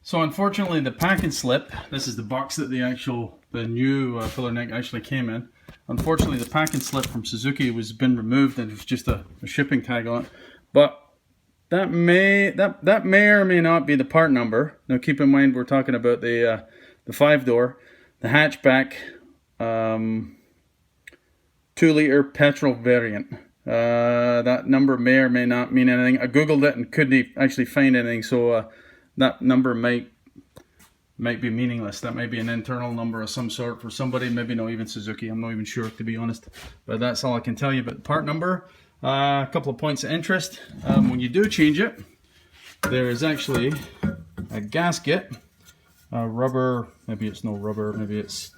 So unfortunately the package slip, this is the box that the new filler neck actually came in. Unfortunately the package slip from Suzuki was been removed and it's just a shipping tag on it. But that may or may not be the part number. Now keep in mind we're talking about the 5-door, the hatchback, 2-liter petrol variant. That number may or may not mean anything. I googled it and couldn't actually find anything, so that number might be meaningless. That may be an internal number of some sort for somebody, maybe not even Suzuki. I'm not even sure, to be honest. But that's all I can tell you about the part number. A couple of points of interest. When you do change it, there is actually a gasket, rubber, maybe it's no rubber, maybe it's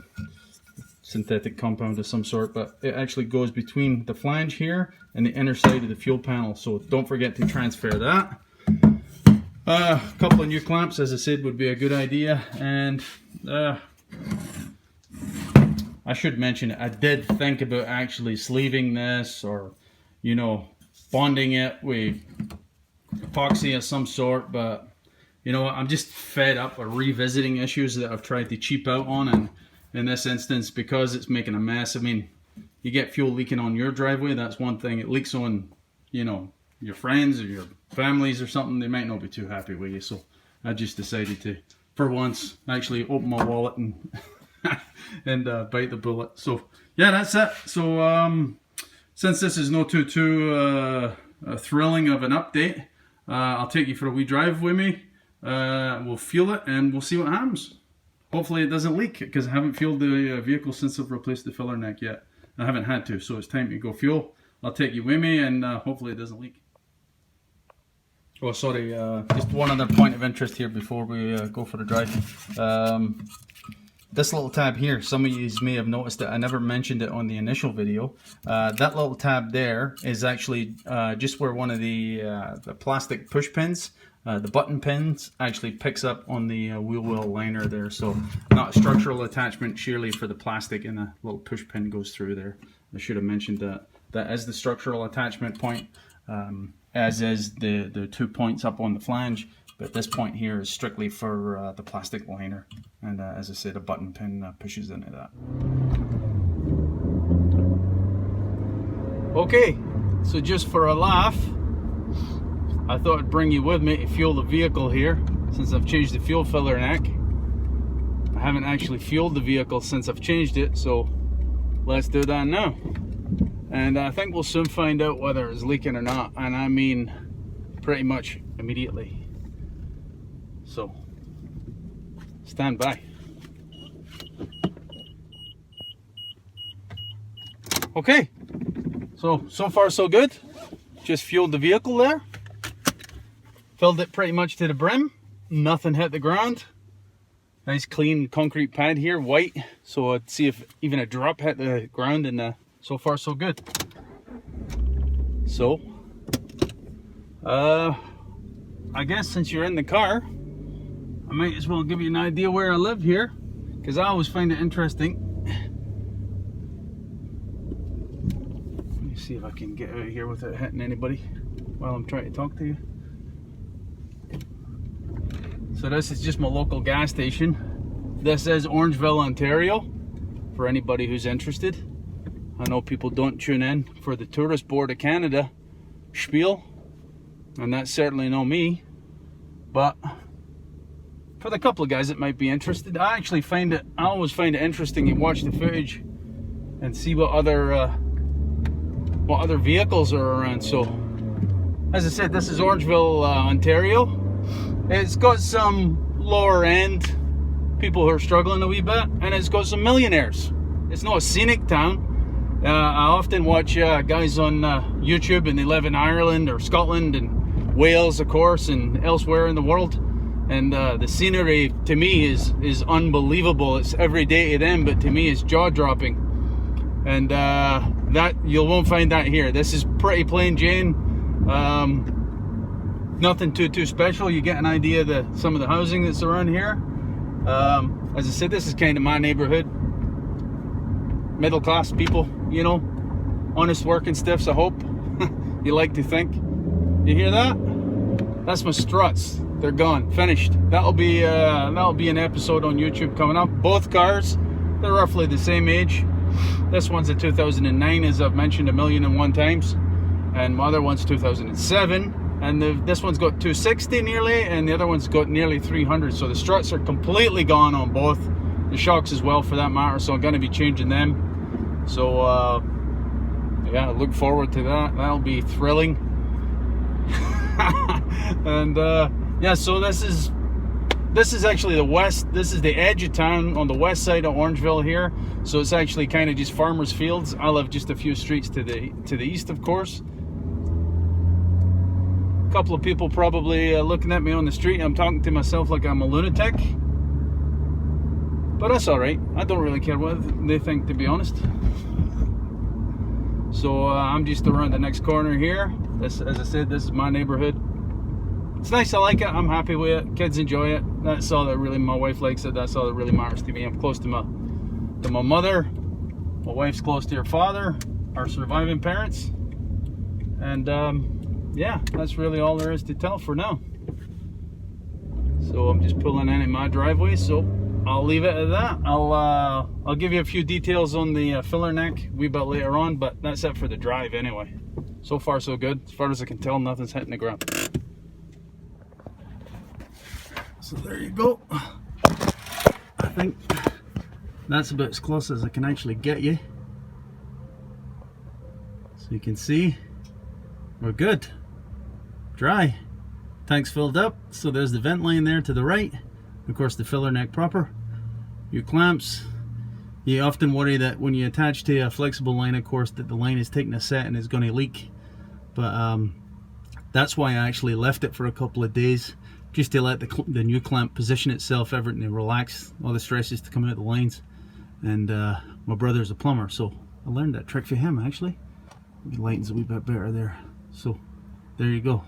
synthetic compound of some sort, but it actually goes between the flange here and the inner side of the fuel panel, so don't forget to transfer that. A couple of new clamps, as I said, would be a good idea. And I should mention, I did think about actually sleeving this, or bonding it with epoxy of some sort, but you know what, I'm just fed up of revisiting issues that I've tried to cheap out on, and in this instance, because it's making a mess. I mean, you get fuel leaking on your driveway, that's one thing. It leaks on, your friends or your families or something, they might not be too happy with you. So I just decided to, for once, actually open my wallet and and bite the bullet. So yeah, that's it. So since this is no too thrilling of an update, I'll take you for a wee drive with me. We'll fuel it and we'll see what happens. Hopefully it doesn't leak, because I haven't fueled the vehicle since I've replaced the filler neck yet. I haven't had to, so it's time to go fuel. I'll take you with me, and hopefully it doesn't leak. Oh, sorry, just one other point of interest here before we go for the drive. This little tab here, some of you may have noticed it. I never mentioned it on the initial video. That little tab there is actually just where one of the plastic push pins, the button pins, actually picks up on the wheel well liner there. So not a structural attachment, sheerly for the plastic, and a little push pin goes through there. I should have mentioned that. That is the structural attachment point, as is the 2 points up on the flange. But this point here is strictly for the plastic liner, and as I said, a button pin pushes into that. Okay, so just for a laugh, I thought I'd bring you with me to fuel the vehicle here, since I've changed the fuel filler neck. I haven't actually fueled the vehicle since I've changed it, so let's do that now. And I think we'll soon find out whether it's leaking or not, and I mean pretty much immediately. So, stand by. Okay, so far so good. Just fueled the vehicle there. Filled it pretty much to the brim. Nothing hit the ground. Nice clean concrete pad here, white. So let's see if even a drop hit the ground, and so far so good. So, I guess since you're in the car, I might as well give you an idea where I live here, because I always find it interesting. Let me see if I can get out of here without hitting anybody while I'm trying to talk to you. So this is just my local gas station. This is Orangeville, Ontario, for anybody who's interested. I know people don't tune in for the Tourist Board of Canada spiel, and that's certainly not me, but for the couple of guys that might be interested, I always find it interesting to watch the footage and see what other vehicles are around. So, as I said, this is Orangeville, Ontario. It's got some lower end people who are struggling a wee bit, and it's got some millionaires. It's not a scenic town. I often watch guys on YouTube, and they live in Ireland or Scotland and Wales, of course, and elsewhere in the world. And the scenery to me is unbelievable. It's every day to them, but to me it's jaw-dropping. And that you won't find that here. This is pretty plain Jane. Nothing too special. You get an idea of some of the housing that's around here. As I said, this is kind of my neighborhood. Middle class people, honest working stiffs, I hope. You like to think. You hear that? That's my struts. they're gone, finished. That'll be an episode on YouTube coming up. Both cars, they're roughly the same age. This one's a 2009, as I've mentioned 1,000,001 times, and my other one's 2007. And this one's got 260 nearly, and the other one's got nearly 300. So the struts are completely gone on both. The shocks as well, for that matter. So I'm going to be changing them. So yeah, I look forward to that. That'll be thrilling. And yeah, so this is actually the west. This is the edge of town on the west side of Orangeville here. So it's actually kind of just farmers' fields. I live just a few streets to the east, of course. A couple of people probably looking at me on the street. I'm talking to myself like I'm a lunatic, but that's all right. I don't really care what they think, to be honest. So I'm just around the next corner here. This, as I said, this is my neighborhood. It's nice. I like it. I'm happy with it. Kids enjoy it. That's all that really. My wife likes it. That's all that really matters to me. I'm close to my mother. My wife's close to her father, our surviving parents, and yeah, that's really all there is to tell for now. So I'm just pulling in my driveway, so I'll leave it at that. I'll give you a few details on the filler neck a wee bit later on, but that's it for the drive anyway. So far so good. As far as I can tell, nothing's hitting the ground. So there you go. I think that's about as close as I can actually get you. So you can see we're good. Dry. Tank's filled up. So there's the vent line there to the right. Of course, the filler neck proper. Your clamps. You often worry that when you attach to a flexible line, of course, that the line is taking a set and is going to leak. But that's why I actually left it for a couple of days, just to let the new clamp position itself, everything to relax, all the stresses to come out of the lines. And my brother's a plumber, so I learned that trick for him actually. It lightens a wee bit better there. So there you go.